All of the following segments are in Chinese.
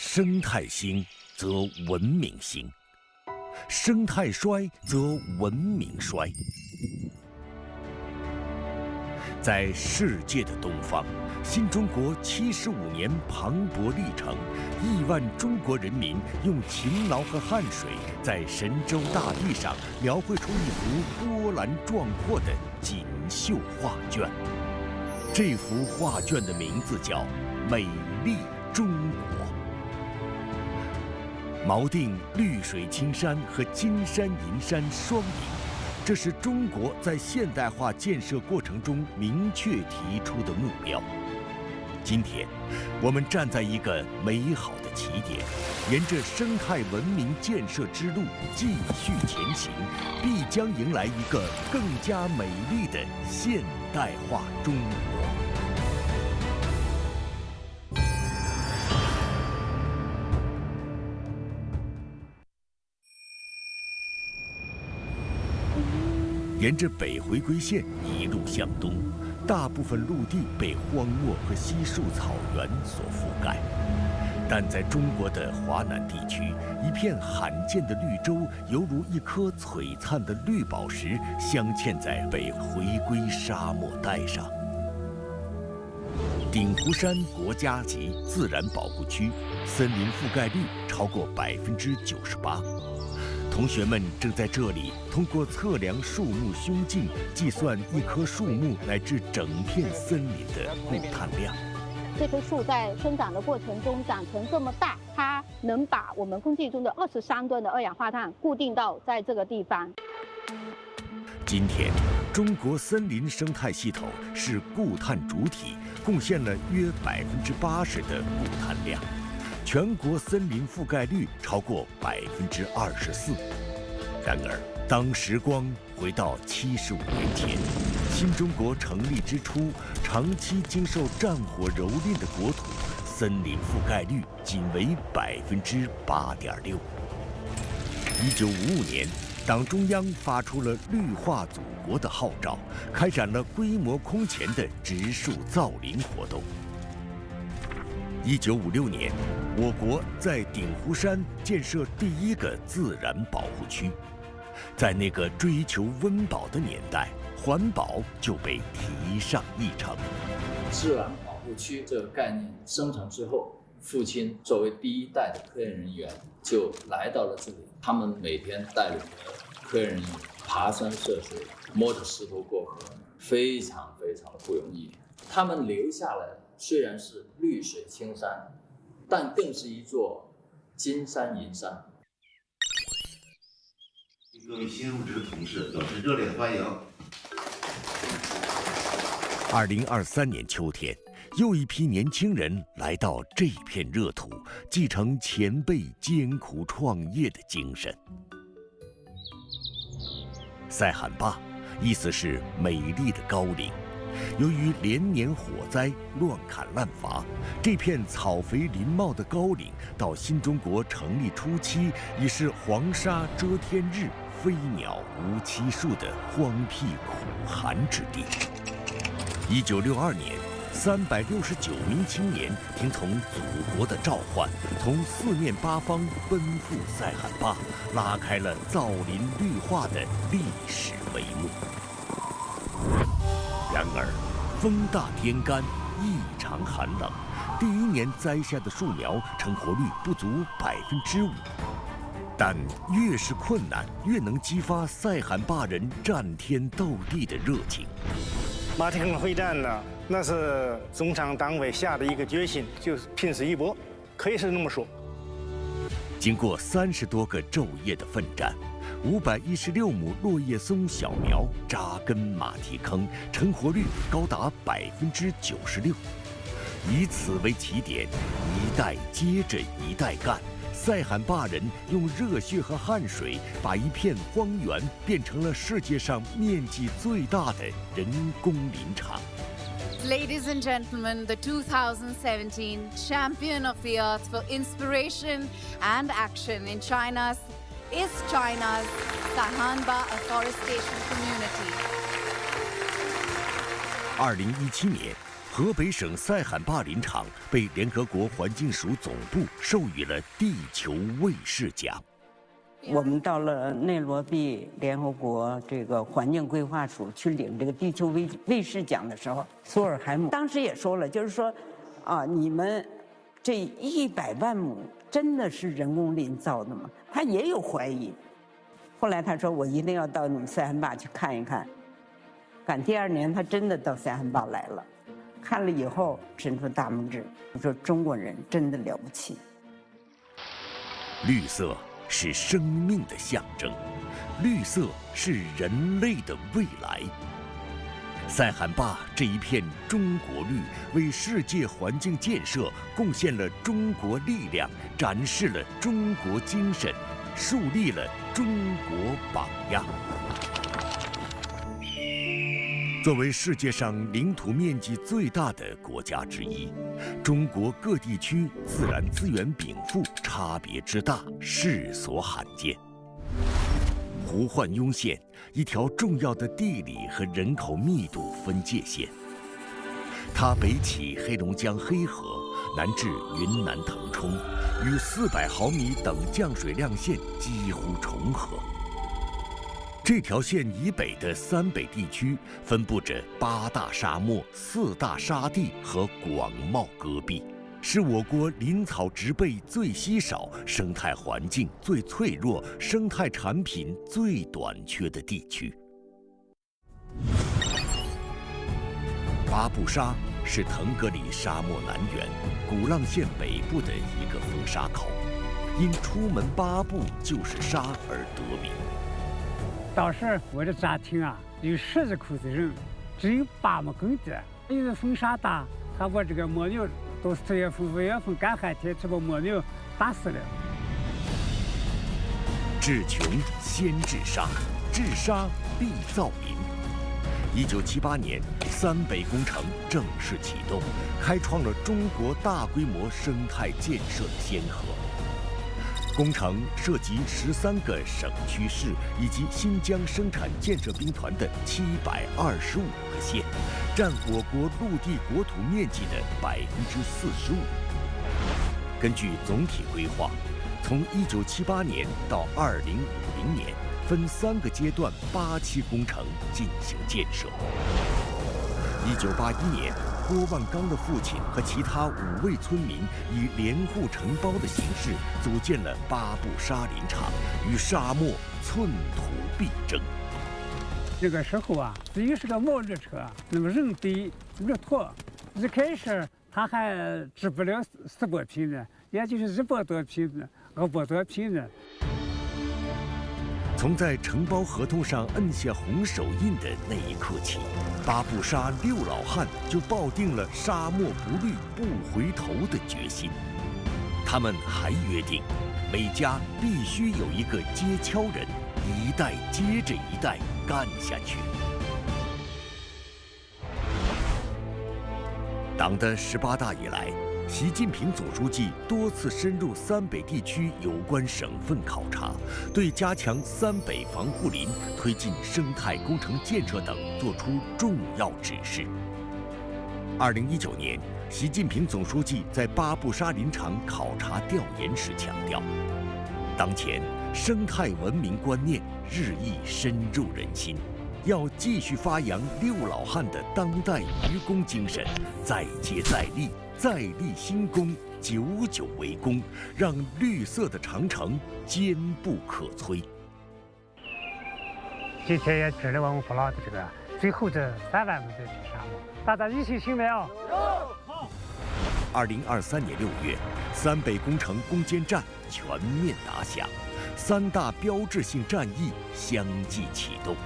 生态兴则文明兴，生态衰则文明衰。在世界的东方，新中国75年磅礴历程，亿万中国人民用勤劳和汗水，在神州大地上描绘出一幅波澜壮阔的锦绣画卷。这幅画卷的名字叫《美丽中国》。锚定绿水青山和金山银山双赢，这是中国在现代化建设过程中明确提出的目标。今天，我们站在一个美好的起点，沿着生态文明建设之路继续前行，必将迎来一个更加美丽的现代化中国。沿着北回归线一路向东，大部分陆地被荒漠和稀树草原所覆盖，但在中国的华南地区，一片罕见的绿洲犹如一颗璀璨的绿宝石，镶嵌在北回归沙漠带上。鼎湖山国家级自然保护区，森林覆盖率超过98%。同学们正在这里通过测量树木胸径，计算一棵树木乃至整片森林的固碳量。这棵树在生长的过程中长成这么大，它能把我们空气中的23吨的二氧化碳固定到在这个地方。今天，中国森林生态系统是固碳主体，贡献了约80%的固碳量。全国森林覆盖率超过24%。然而，当时光回到75年前，新中国成立之初，长期经受战火蹂躏的国土，森林覆盖率仅为8.6%。1955年，党中央发出了绿化祖国的号召，开展了规模空前的植树造林活动。1956年，我国在鼎湖山建设第一个自然保护区。在那个追求温饱的年代，环保就被提上议程。自然保护区这个概念生成之后，父亲作为第一代的科研人员就来到了这里。他们每天带领着科研人员爬山涉水，摸着石头过河，非常非常的不容易。他们留下了虽然是绿水青山，但更是一座金山银山。各位新入职的同事表示热烈欢迎。2023年秋天，又一批年轻人来到这片热土，继承前辈艰苦创业的精神。塞罕坝，意思是美丽的高岭。由于连年火灾、乱砍滥伐，这片草肥林茂的高岭，到新中国成立初期，已是黄沙遮天日、飞鸟无栖树的荒僻苦寒之地。1962年，369名青年听从祖国的召唤，从四面八方奔赴塞罕坝，拉开了造林绿化的历史帷幕。然而，风大天干，异常寒冷，第一年栽下的树苗成活率不足5%。但越是困难，越能激发塞罕坝人战天斗地的热情。马蹄坑会战呢，那是中常党委下的一个决心，就是拼死一搏，可以是那么说。经过30多个昼夜的奋战，516亩落叶松小苗扎根马蹄坑，成活率高达96%。以此为起点，一代接着一代干。塞罕坝人用热血和汗水，把一片荒原变成了世界上面积最大的人工林场。Ladies and gentlemen, the 2017 Champion of the Earth for Inspiration and Action in China's Saihanba Afforestation Community. 2017年，河北省塞罕坝林场被联合国环境署总部授予了地球卫士奖。我们到了内罗毕联合国这个环境规划署去领这个地球卫士奖的时候，索尔海姆当时也说了，就是说，你们这100万亩真的是人工林造的吗？他也有怀疑。后来他说，我一定要到你们塞罕坝去看一看。赶第2年，他真的到塞罕坝来了。看了以后伸出大拇指，我说中国人真的了不起。绿色是生命的象征，绿色是人类的未来。塞罕坝这一片中国绿，为世界环境建设贡献了中国力量，展示了中国精神，树立了中国榜样。作为世界上领土面积最大的国家之一，中国各地区自然资源禀赋差别之大，世所罕见。胡焕庸县，一条重要的地理和人口密度分界线。它北起黑龙江黑河，南至云南腾冲，与400毫米等降水量线几乎重合。这条线以北的三北地区分布着8大沙漠、4大沙地和广袤戈壁，是我国林草植被最稀少、生态环境最脆弱、生态产品最短缺的地区。巴布沙是腾格里沙漠南缘、古浪县北部的一个风沙口，因出门8步就是沙而得名。当时我的家庭有10口子人，只有8亩耕地。因为风沙大，他把这个牦牛都4月份、5月份干旱天，就把牦牛打死了。治穷先治沙，治沙必造林。1978年，三北工程正式启动，开创了中国大规模生态建设的先河。工程涉及13个省区市以及新疆生产建设兵团的725个县，占我国陆地国土面积的45%。根据总体规划，从1978年到2050年，分3个阶段8期工程进行建设。1981年，郭万刚的父亲和其他5位村民以连户承包的形式组建了巴布沙林场，与沙漠寸土必争。那个时候只有是个毛驴车，那么人对骆驼，一开始他还治不了4百匹呢，也就是100多匹呢，200多匹呢。从在承包合同上摁下红手印的那一刻起，巴布沙6老汉就抱定了沙漠不绿不回头的决心。他们还约定，每家必须有一个接锹人，一代接着一代干下去。党的18大以来，习近平总书记多次深入三北地区有关省份考察，对加强三北防护林、推进生态工程建设等作出重要指示。2019年，习近平总书记在巴布沙林场考察调研时强调，当前生态文明观念日益深入人心，要继续发扬6老汉的当代愚公精神，再接再厉。再立新功，久久为功，让绿色的长城坚不可摧。今天也治了我们不老的这个最后这3万亩的沙漠，大家一起行动啊！2023年6月，三北工程攻坚战全面打响，3大标志性战役相继启动。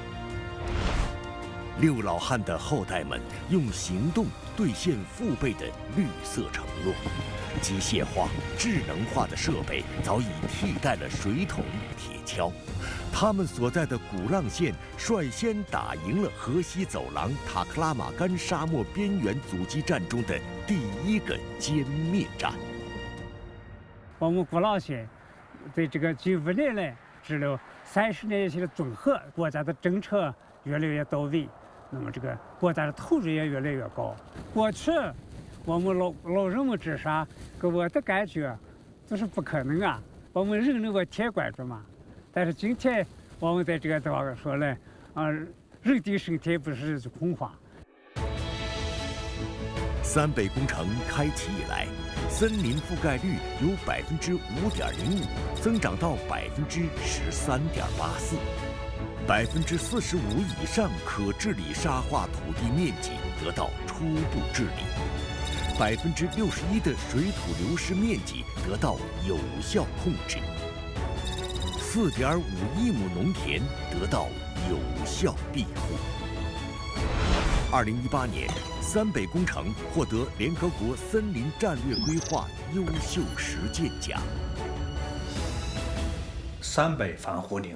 6老汉的后代们用行动兑现父辈的绿色承诺，机械化、智能化的设备早已替代了水桶、铁锹。他们所在的古浪县率先打赢了河西走廊塔克拉玛干沙漠边缘阻击战中的第1个歼灭战。我们古浪县在这个95年来治了30年一些的综合，国家的政策越来越到位。那么这个国家的投入也越来越高。过去我们老人们治沙，给我的感觉就是不可能啊，我们人能够铁管住嘛。但是今天我们在这个地方说呢，人的身体不是空话。三北工程开启以来，森林覆盖率由5.05%增长到13.84%，45%以上可治理沙化土地面积得到初步治理，61%的水土流失面积得到有效控制，4.5亿亩农田得到有效庇护。2018年，三北工程获得联合国森林战略规划优秀实践奖。三北防护林，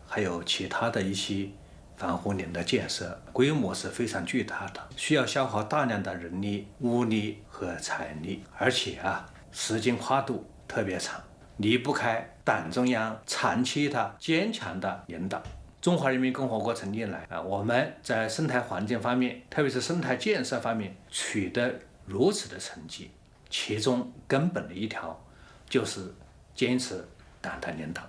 还有其他的一些防护林的建设，规模是非常巨大的，需要消耗大量的人力、物力和财力，而且时间跨度特别长，离不开党中央长期的坚强的领导。中华人民共和国成立以来我们在生态环境方面，特别是生态建设方面取得如此的成绩，其中根本的一条就是坚持党的领导。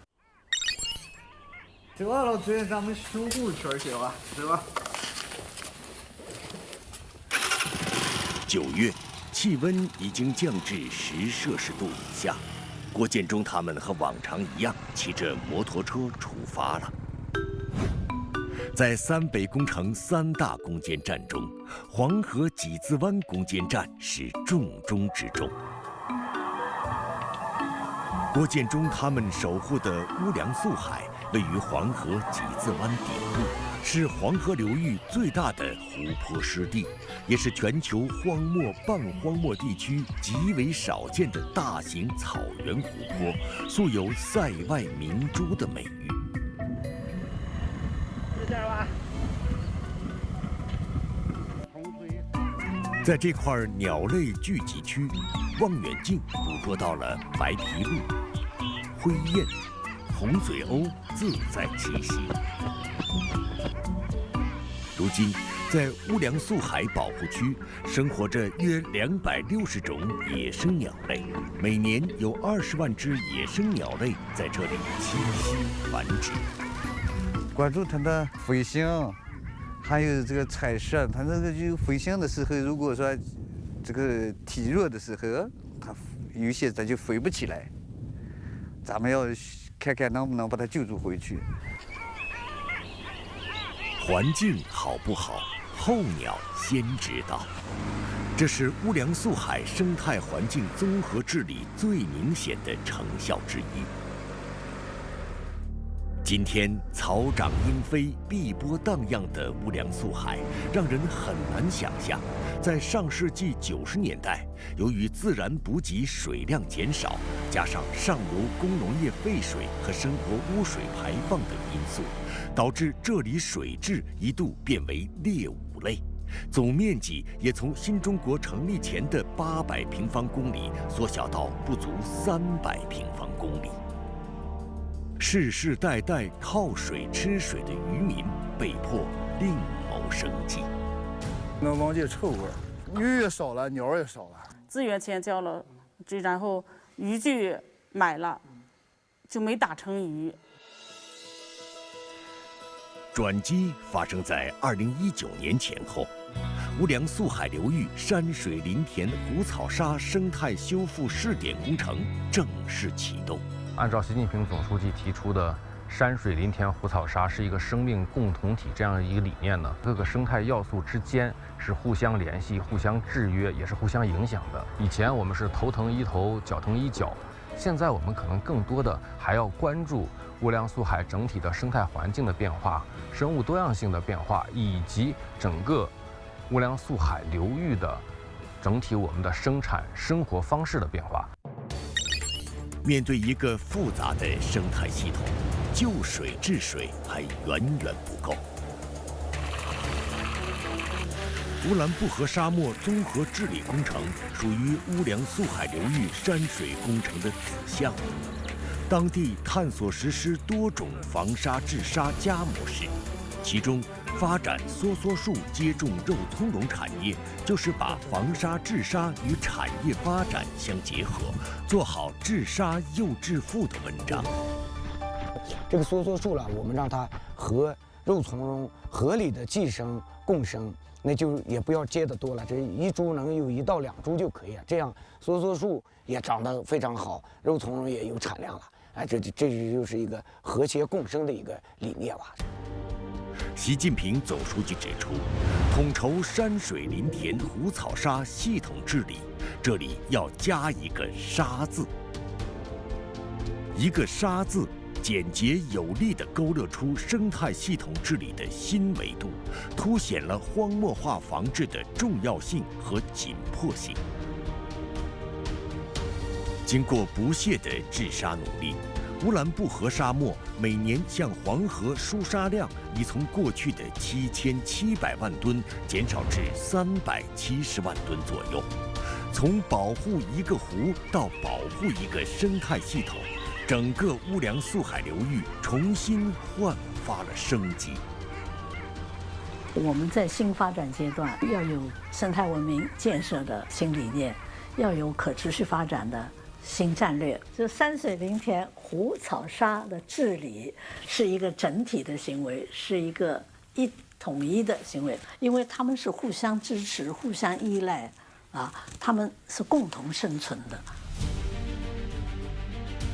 走啊，老崔，咱们修护圈去吧，走吧。9月，气温已经降至10摄氏度以下，郭建中他们和往常一样，骑着摩托车出发了。在三北工程3大攻坚战中，黄河几字湾攻坚战是重中之重。郭建中他们守护的乌梁素海位于黄河几字湾顶部，是黄河流域最大的湖泊湿地，也是全球荒漠半荒漠地区极为少见的大型草原湖泊，素有塞外明珠的美誉。在这块鸟类聚集区，望远镜捕捉到了白皮鹭、灰雁、红嘴鸥自在栖息。如今，在乌梁素海保护区生活着约260种野生鸟类，每年有20万只野生鸟类在这里栖息繁殖。关注它的飞行，还有这个采食。它这个就飞行的时候，如果说这个体弱的时候，它有些它就飞不起来，咱们要看看能不能把它救助回去。环境好不好，候鸟先知道。这是乌梁素海生态环境综合治理最明显的成效之一。今天草长莺飞、碧波荡漾的乌梁素海，让人很难想象，在上世纪90年代，由于自然补给水量减少，加上上游工农业废水和生活污水排放等因素，导致这里水质一度变为劣五类，总面积也从新中国成立前的800平方公里缩小到不足300平方公里。世世代代靠水吃水的渔民被迫另谋生计。那往这臭味，鱼也少了，鸟也少了，资源钱交了，然后渔具买了，就没打成鱼。转机发生在2019年前后，乌梁素海流域山水林田湖草沙生态修复试点工程正式启动。按照习近平总书记提出的山水林田湖草沙是一个生命共同体这样一个理念呢，各个生态要素之间是互相联系、互相制约，也是互相影响的。以前我们是头疼医头，脚疼医脚，现在我们可能更多的还要关注乌梁素海整体的生态环境的变化、生物多样性的变化，以及整个乌梁素海流域的整体我们的生产生活方式的变化。面对一个复杂的生态系统，就水治水还远远不够。乌兰布和沙漠综合治理工程属于乌梁素海流域山水工程的子项目，当地探索实施多种防沙治沙加模式，其中发展梭梭树接种肉苁蓉产业，就是把防沙治沙与产业发展相结合，做好治沙又治富的文章。这个梭梭树了，我们让它和肉苁蓉合理的寄生共生，那就也不要接得多了，这一株能有1到2株就可以了。这样梭梭树也长得非常好，肉苁蓉也有产量了。哎，这就是一个和谐共生的一个理念吧。习近平总书记指出，统筹山水林田湖草沙系统治理，这里要加一个“沙”字。一个“沙”字，简洁有力地勾勒出生态系统治理的新维度，凸显了荒漠化防治的重要性和紧迫性。经过不懈的治沙努力，乌兰布和沙漠每年向黄河输沙量已从过去的7700万吨减少至370万吨左右。从保护一个湖到保护一个生态系统，整个乌梁素海流域重新焕发了生机。我们在新发展阶段要有生态文明建设的新理念，要有可持续发展的新战略。这山水林田湖草沙的治理是一个整体的行为，是一个统一的行为，因为他们是互相支持、互相依赖，他们是共同生存的。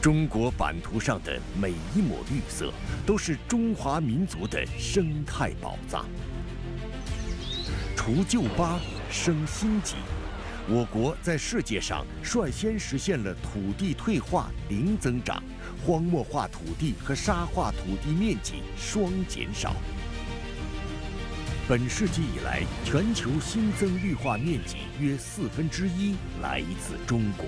中国版图上的每一抹绿色，都是中华民族的生态宝藏。除旧疤，生新级。我国在世界上率先实现了土地退化零增长，荒漠化土地和沙化土地面积双减少。本世纪以来，全球新增绿化面积约1/4来自中国。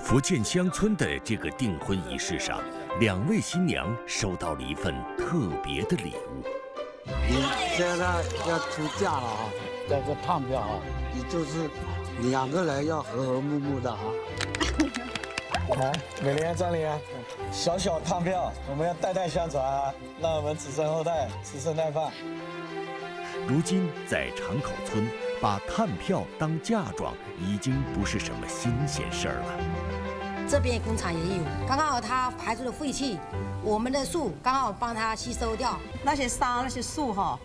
福建乡村的这个订婚仪式上，2位新娘收到了一份特别的礼物。你现在要出嫁了啊，这个烫票啊，你就是2个人要和和睦睦的啊。来，美莲、张莲，小小烫票，我们要代相传啊，让我们子孙后代吃圣诞饭。如今在长口村，把炭票当嫁妆已经不是什么新鲜事儿了。这边工厂也有，刚好它排出的废气，我们的树刚好帮它吸收掉。那些沙、那些树哈，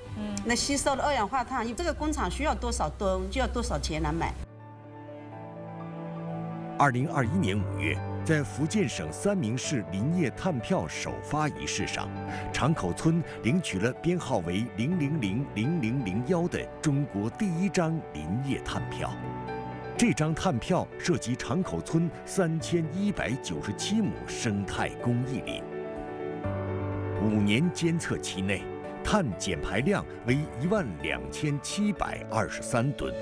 那吸收的二氧化碳，这个工厂需要多少吨，就要多少钱来买。2021年5月，在福建省三明市林业炭票首发仪式上，长口村领取了编号为000001的中国第1张林业炭票。这张炭票涉及长口村3197亩生态公益林。5年监测期内，碳减排量为12723吨，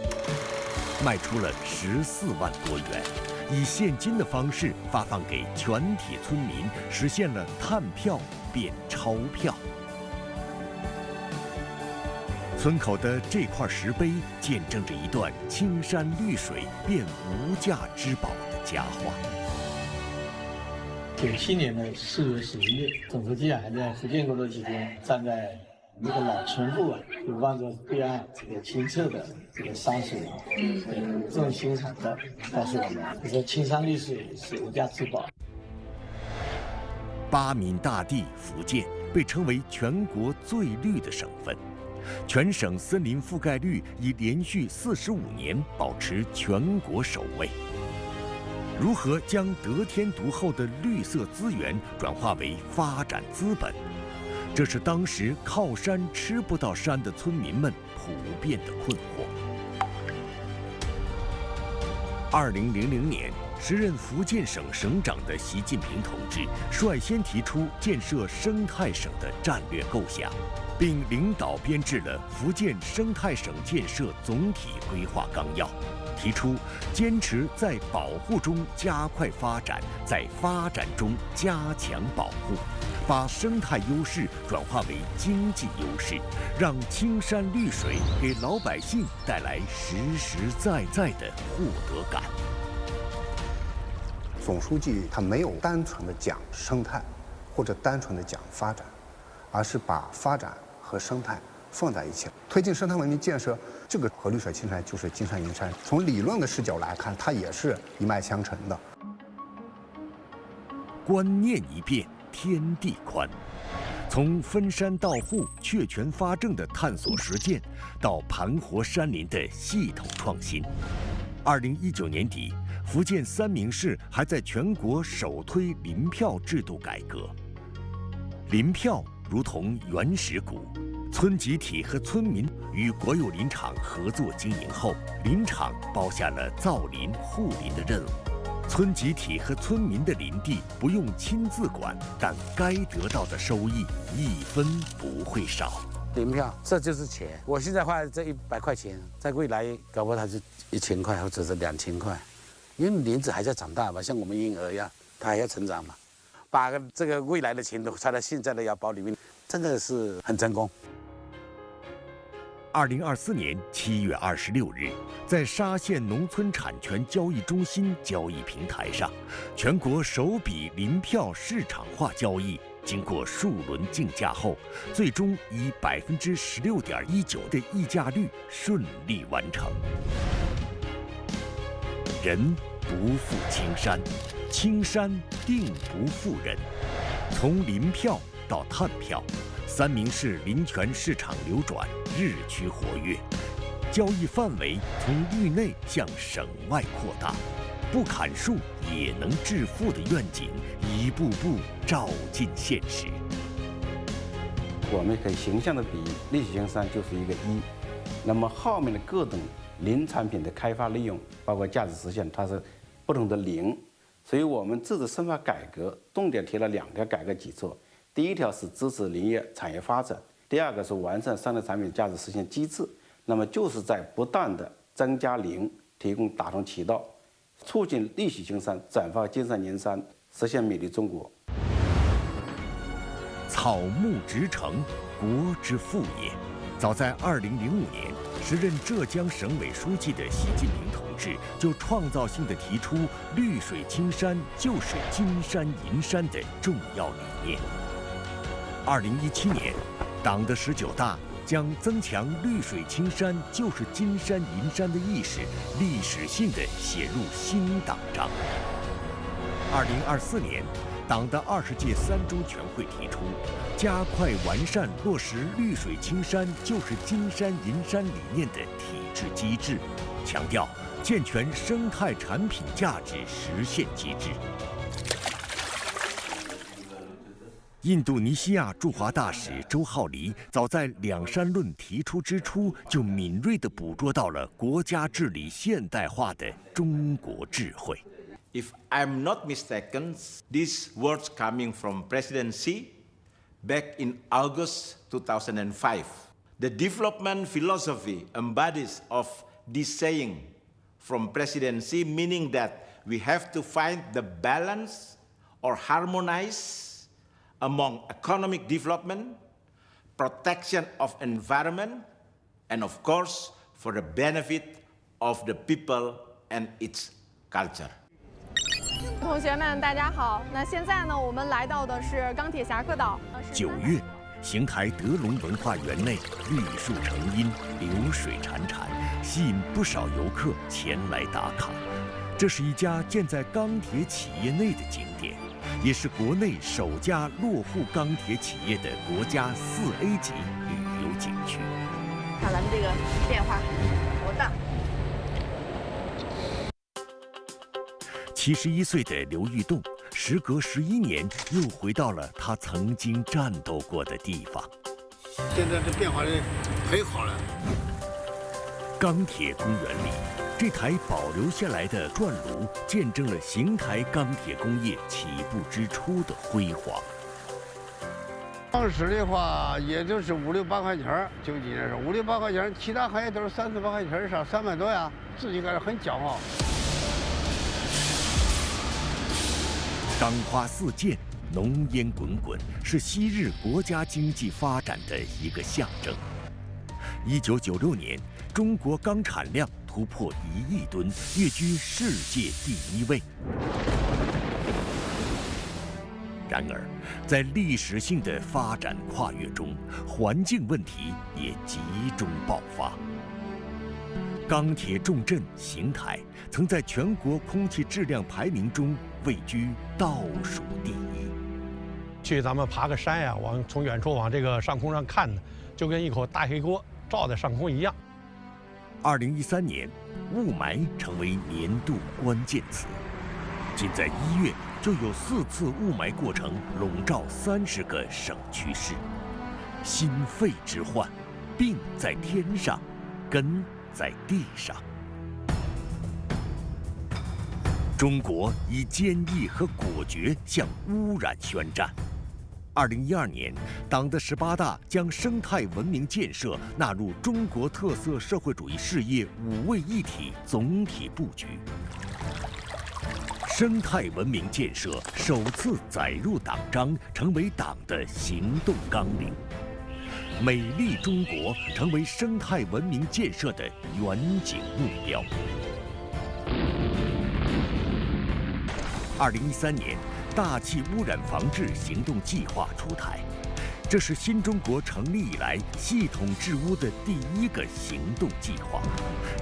卖出了14万多元。以现金的方式发放给全体村民，实现了炭票变钞票。村口的这块石碑，见证着一段青山绿水变无价之宝的佳话。97年的4月11日，总书记还在福建工作期间，站在一个老村户就望着对岸这个清澈的这个山水，正欣赏的告诉我们，就说青山绿水是无价之宝。八闽大地福建被称为全国最绿的省份，全省森林覆盖率已连续45年保持全国首位。如何将得天独厚的绿色资源转化为发展资本？这是当时靠山吃不到山的村民们普遍的困惑。2000年，时任福建省省长的习近平同志率先提出建设生态省的战略构想，并领导编制了福建生态省建设总体规划纲要，提出坚持在保护中加快发展，在发展中加强保护，把生态优势转化为经济优势，让青山绿水给老百姓带来实实在在的获得感。总书记他没有单纯的讲生态，或者单纯的讲发展，而是把发展和生态放在一起，推进生态文明建设。这个和绿水青山就是金山银山。从理论的视角来看，它也是一脉相承的。观念一变，天地宽。从分山到户、确权发政的探索实践，到盘活山林的系统创新。2019年底，福建三明市还在全国首推林票制度改革。林票如同原始股，村集体和村民与国有林场合作经营后，林场包下了造林护林的任务。村集体和村民的林地不用亲自管，但该得到的收益一分不会少。林票，这就是钱。我现在花这100块钱，在未来搞不好它是1000块或者是2000块，因为林子还在长大嘛，像我们婴儿一样，它还要成长嘛。把这个未来的钱都插在现在的腰包里面，真的是很成功。2024年7月26日，在沙县农村产权交易中心交易平台上，全国首笔林票市场化交易经过数轮竞价后，最终以16.19%的议价率顺利完成。人不负青山，青山定不负人。从林票到碳票，三明市林权市场流转日趋活跃，交易范围从域内向省外扩大，不砍树也能致富的愿景一步步照进现实。我们可以形象的比喻，绿水青山就是一个一，那么后面的各种林产品的开发利用，包括价值实现，它是不同的零。所以我们这次深化改革，重点提了2条改革举措。第一条是支持林业产业发展，第二个是完善生态产品价值实现机制。那么就是在不断的增加林，提供打通渠道，促进绿水青山转化金山银山，实现美丽中国。草木植成，国之父也。早在2005年，时任浙江省委书记的习近平同志就创造性地提出“绿水青山就是金山银山”的重要理念。2017年，党的19大将增强绿水青山就是金山银山的意识，历史性地写入新党章。2024年，党的20届3中全会提出，加快完善落实绿水青山就是金山银山理念的体制机制，强调健全生态产品价值实现机制。印度尼西亚驻华大使周浩黎早在两山论提出之初，就敏锐地捕捉到了国家治理现代化的中国智慧。If I'm not mistaken, these words coming from President Xi back in August 2005. The development philosophy embodies of this saying from President Xi, meaning that we have to find the balance or harmonize among economic development, protection of environment, and of course, for the benefit of the people and its culture. 同学们，大家好。那现在呢，我们来到的是钢铁侠客岛。9月，邢台德龙文化园内绿树成荫，流水潺潺，吸引不少游客前来打卡。这是一家建在钢铁企业内的景点，也是国内首家落户钢铁企业的国家4A 级旅游景区。看咱们这个变化多大！71岁的刘玉栋，时隔11年，又回到了他曾经战斗过的地方。现在这变化的很好了。钢铁公园里，这台保留下来的转炉，见证了邢台钢铁工业起步之初的辉煌。当时的话，也就是5、6、8块钱，90年时候5、6、8块钱，其他行业都是3、4、8块钱以上，300多呀，自己感觉很骄傲。钢花四溅，浓烟滚滚，是昔日国家经济发展的一个象征。1996年，中国钢产量突破1亿吨，跃居世界第1位。然而，在历史性的发展跨越中，环境问题也集中爆发。钢铁重镇邢台曾在全国空气质量排名中位居倒数第1。去咱们爬个山呀，从远处往这个上空上看呢，就跟一口大黑锅照在上空一样。2013年，雾霾成为年度关键词。仅在1月，就有4次雾霾过程笼罩30个省区市。心肺之患，病在天上，根在地上。中国以坚毅和果决向污染宣战。2012年，党的18大将生态文明建设纳入中国特色社会主义事业5位一体总体布局。生态文明建设首次载入党章，成为党的行动纲领。美丽中国成为生态文明建设的远景目标。2013年，大气污染防治行动计划出台，这是新中国成立以来系统治污的第1个行动计划。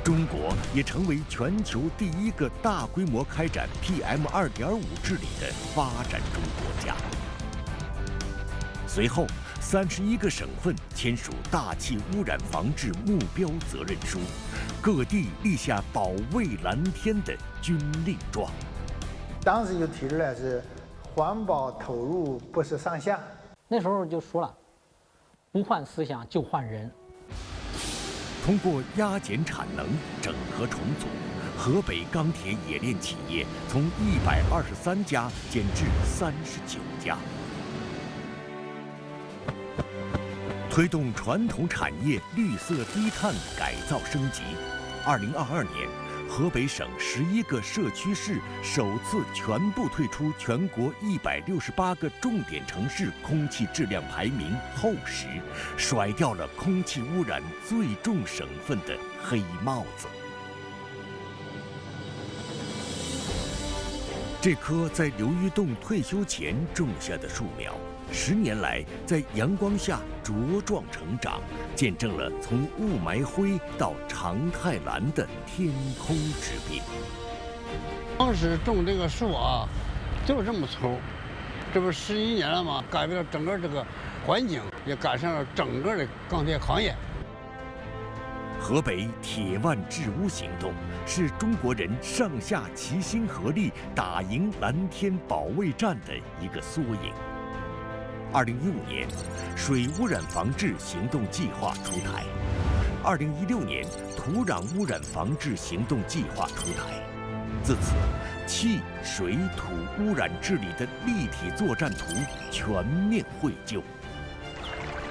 中国也成为全球第1个大规模开展 PM2.5 治理的发展中国家。随后，31个省份签署大气污染防治目标责任书，各地立下保卫蓝天的军令状。当时就提出来是环保投入不是上下，那时候就说了，不换思想就换人。通过压减产能、整合重组，河北钢铁冶炼企业从123家减至39家。推动传统产业绿色低碳改造升级。2022年，河北省11个社区市首次全部退出全国168个重点城市空气质量排名后10，甩掉了空气污染最重省份的黑帽子。这棵在刘玉栋退休前种下的树苗，10年来在阳光下茁壮成长，见证了从雾霾灰到常态蓝的天空之变。当时种这个树啊，就这么粗，这不11年了吗？改变了整个这个环境，也改善了整个的钢铁行业。河北铁腕治污行动是中国人上下齐心合力打赢蓝天保卫战的一个缩影。2015年，水污染防治行动计划出台；2016年，土壤污染防治行动计划出台。自此，气、水、土污染治理的立体作战图全面绘就。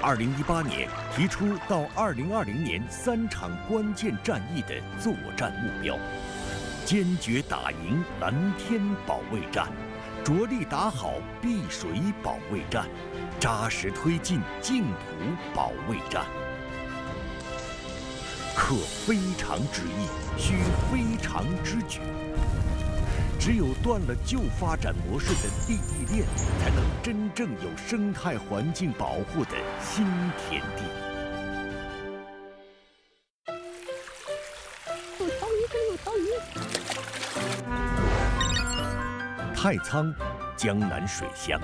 2018年提出到2020年3场关键战役的作战目标，坚决打赢蓝天保卫战，着力打好碧水保卫战，扎实推进净土保卫战。可非常之意，需非常之举。只有断了旧发展模式的利益链，才能真正有生态环境保护的新天地。有条鱼，这有条鱼。太仓，江南水乡，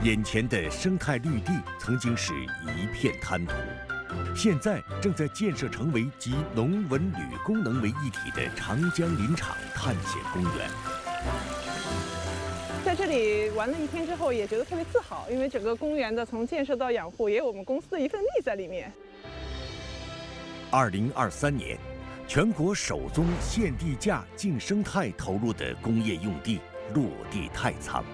眼前的生态绿地曾经是一片滩涂，现在正在建设成为集农文旅功能为一体的长江林场探险公园。在这里玩了1天之后，也觉得特别自豪，因为整个公园的从建设到养护，也有我们公司的一份力在里面。2023年，全国首宗限地价净生态投入的工业用地落地太仓。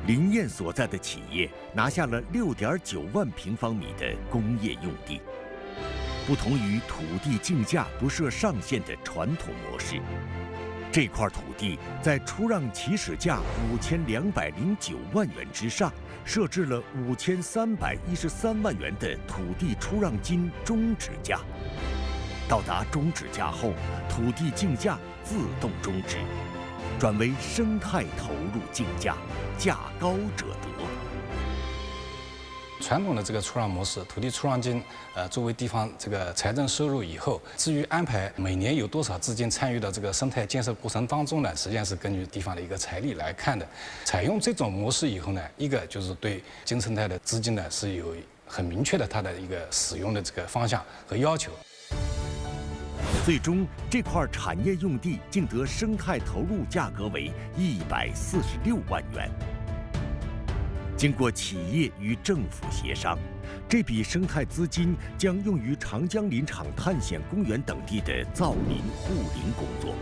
林燕所在的企业拿下了6.9万平方米的工业用地。不同于土地竞价不设上限的传统模式，这块土地在出让起始价5209万元之上，设置了5313万元的土地出让金终止价。到达终止价后，土地竞价自动终止，转为生态投入竞价，价高者得。传统的这个出让模式，土地出让金，作为地方这个财政收入以后，至于安排每年有多少资金参与到这个生态建设过程当中呢，实际上是根据地方的一个财力来看的。采用这种模式以后呢，一个就是对经生态的资金呢是有很明确的它的一个使用的这个方向和要求。最终，这块产业用地竞得生态投入价格为146万元。经过企业与政府协商，这笔生态资金将用于长江林场探险公园等地的造林护林工作，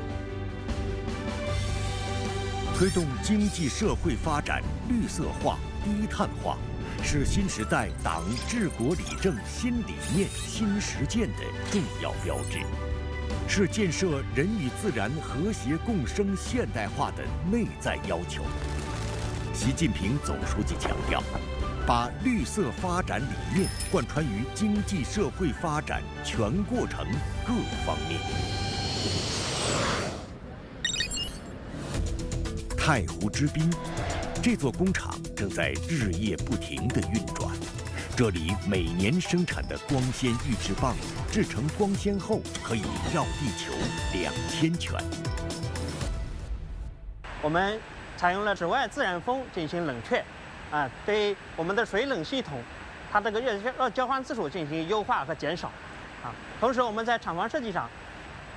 推动经济社会发展绿色化、低碳化，是新时代党治国理政新理念、新实践的重要标志，是建设人与自然和谐共生现代化的内在要求。习近平总书记强调，把绿色发展理念贯穿于经济社会发展全过程各方面。太湖之滨，这座工厂正在日夜不停地运转。这里每年生产的光纤预制棒，制成光纤后可以绕地球2000圈。我们采用了紫外自然风进行冷却，对我们的水冷系统，它这个热交换次数进行优化和减少，同时我们在厂房设计上，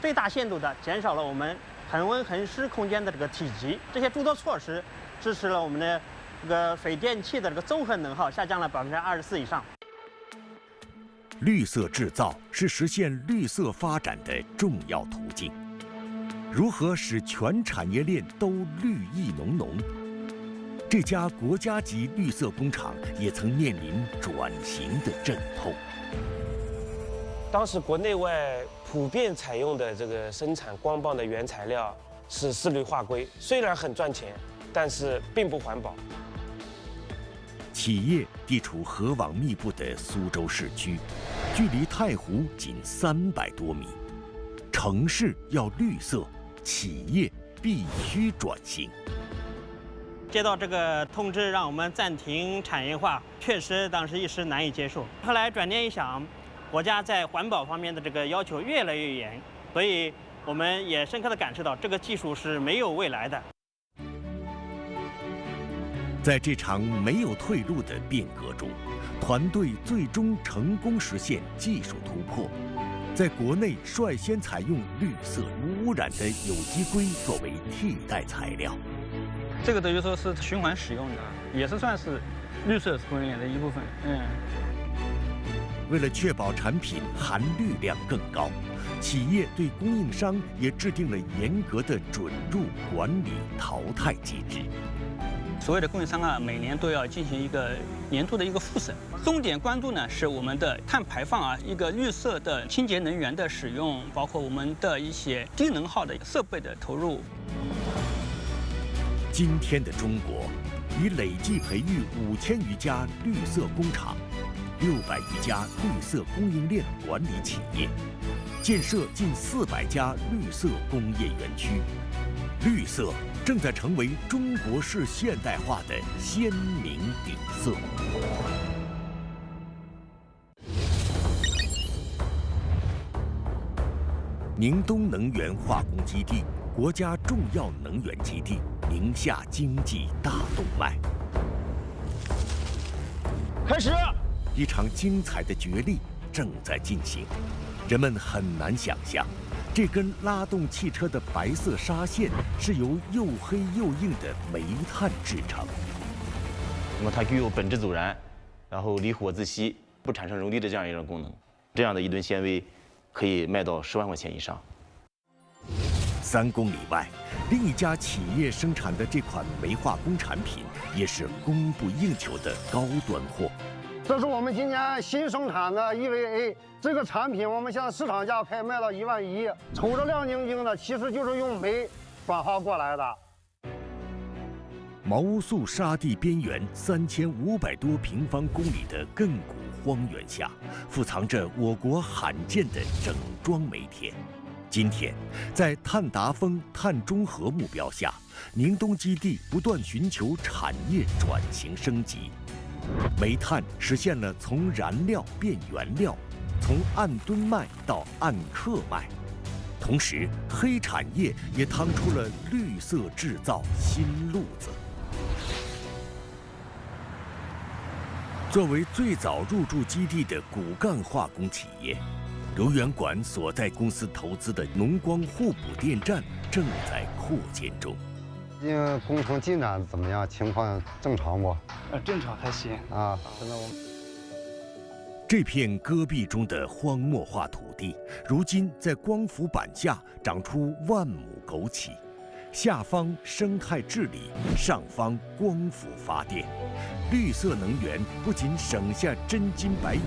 最大限度地减少了我们恒温恒湿空间的这个体积。这些诸多措施支持了我们的这个水电气的这个综合能耗下降了24%以上。绿色制造是实现绿色发展的重要途径。如何使全产业链都绿意浓浓？这家国家级绿色工厂也曾面临转型的阵痛。当时国内外普遍采用的这个生产光棒的原材料是四氯化硅，虽然很赚钱，但是并不环保。企业地处河网密布的苏州市区，距离太湖仅300多米。城市要绿色，企业必须转型。接到这个通知，让我们暂停产业化，确实当时一时难以接受。后来转念一想，国家在环保方面的这个要求越来越严，所以我们也深刻地感受到这个技术是没有未来的。在这场没有退路的变革中，团队最终成功实现技术突破，在国内率先采用绿色无污染的有机硅作为替代材料。这个等于说是循环使用的，也是算是绿色工业的一部分。为了确保产品含氯量更高，企业对供应商也制定了严格的准入、管理、淘汰机制。所有的供应商每年都要进行一个年度的一个复审，重点关注呢是我们的碳排放一个绿色的清洁能源的使用，包括我们的一些低能耗的设备的投入。今天的中国已累计培育5000余家绿色工厂，600余家绿色供应链管理企业，建设近400家绿色工业园区。绿色正在成为中国式现代化的鲜明底色。宁东能源化工基地，国家重要能源基地，宁夏经济大动脉。开始，一场精彩的角力正在进行，人们很难想象。这根拉动汽车的白色纱线是由又黑又硬的煤炭制成。那么它具有本质阻燃，然后离火自吸，不产生溶滴的这样一种功能。这样的一吨纤维可以卖到10万块钱以上。3公里外，另一家企业生产的这款煤化工产品也是供不应求的高端货。这是我们今年新生产的 EVA 这个产品，我们现在市场价可以卖到1万1。瞅着亮晶晶的，其实就是用煤转化过来的。毛素沙地边缘3500多平方公里的亘古荒原下，富藏着我国罕见的整装煤田。今天，在碳达峰、碳中和目标下，宁东基地不断寻求产业转型升级。煤炭实现了从燃料变原料，从按吨卖到按克卖。同时，黑产业也趟出了绿色制造新路子。作为最早入驻基地的骨干化工企业，刘源管所在公司投资的农光互补电站正在扩建中。因为工程进展怎么样？情况正常不？正常还行啊。现在这片戈壁中的荒漠化土地，如今在光伏板下长出万亩枸杞，下方生态治理，上方光伏发电。绿色能源不仅省下真金白银，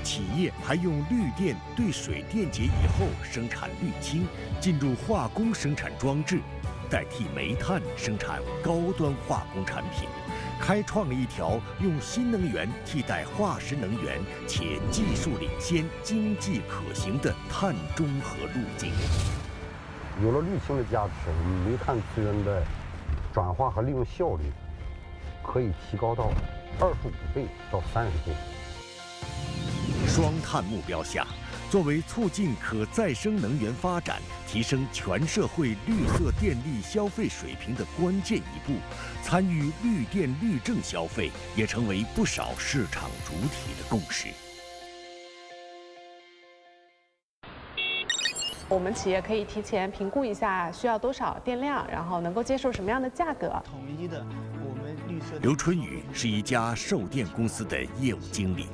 企业还用绿电对水电解以后生产氯氢，进入化工生产装置，代替煤炭生产高端化工产品，开创了一条用新能源替代化石能源且技术领先、经济可行的碳中和路径。有了氯氢的加持，我们煤炭资源的转化和利用效率可以提高到25倍到30倍。双碳目标下，作为促进可再生能源发展、提升全社会绿色电力消费水平的关键一步，参与绿电绿证消费也成为不少市场主体的共识。我们企业可以提前评估一下需要多少电量，然后能够接受什么样的价格。统一的，我们绿色。刘春雨是一家售电公司的业务经理。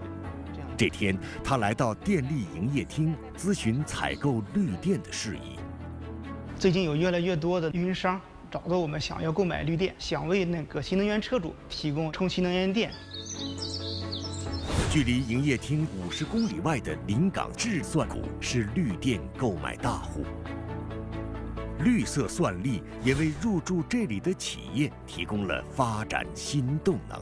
这天，他来到电力营业厅咨询采购绿电的事宜。最近有越来越多的运营商找到我们，想要购买绿电，想为那个新能源车主提供充新能源电。距离营业厅50公里外的临港制算股是绿电购买大户。绿色算力也为入驻这里的企业提供了发展新动能。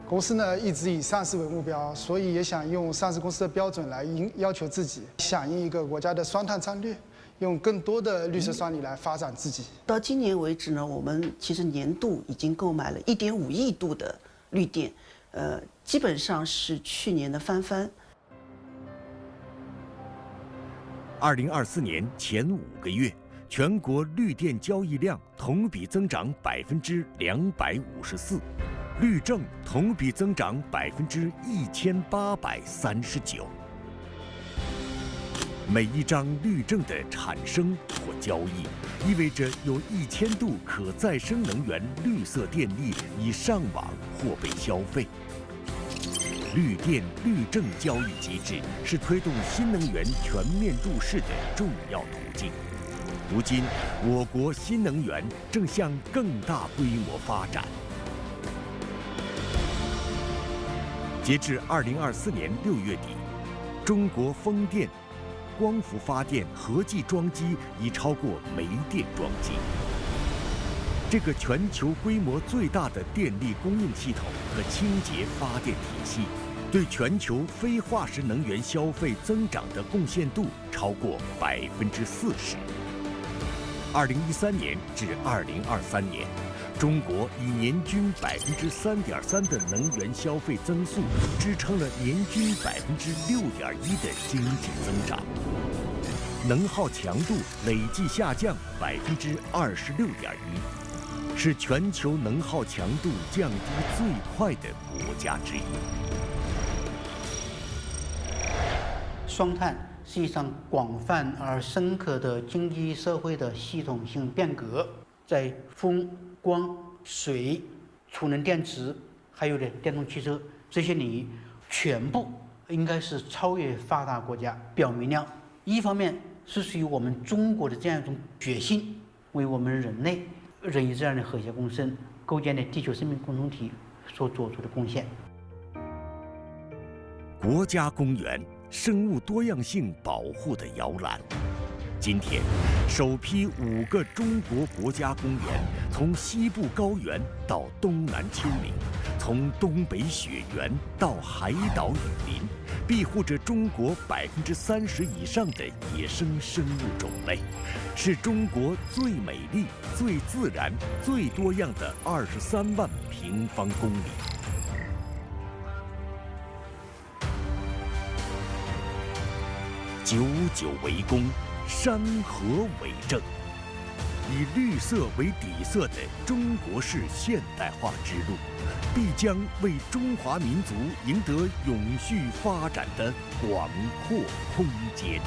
公司呢一直以上市为目标，所以也想用上市公司的标准来要求自己，响应一个国家的双碳战略，用更多的绿色算力来发展自己。到今年为止呢，我们其实年度已经购买了1.5亿度的绿电，基本上是去年的翻番。2024年前5个月，全国绿电交易量同比增长254%，绿证同比增长1839%。每一张绿证的产生或交易，意味着有1000度可再生能源绿色电力已上网或被消费。绿电绿证交易机制是推动新能源全面入市的重要途径。如今，我国新能源正向更大规模发展。截至2024年6月底，中国风电、光伏发电合计装机已超过煤电装机。这个全球规模最大的电力供应系统和清洁发电体系，对全球非化石能源消费增长的贡献度超过40%。2013年至2023年，中国以年均3.3%的能源消费增速，支撑了年均6.1%的经济增长。能耗强度累计下降26.1%，是全球能耗强度降低最快的国家之一。双碳是一场广泛而深刻的经济社会的系统性变革，在风、光、水、储能电池，还有电动汽车这些领域，全部应该是超越发达国家，表明了一方面是属于我们中国的这样一种决心，为我们人类人与自然的和谐共生，构建的地球生命共同体所做出的贡献。国家公园，生物多样性保护的摇篮，今天，首批5个中国国家公园，从西部高原到东南丘陵，从东北雪原到海岛雨林，庇护着中国30%以上的野生生物种类，是中国最美丽、最自然、最多样的23万平方公里。久久为功，山河为证。以绿色为底色的中国式现代化之路，必将为中华民族赢得永续发展的广阔空间。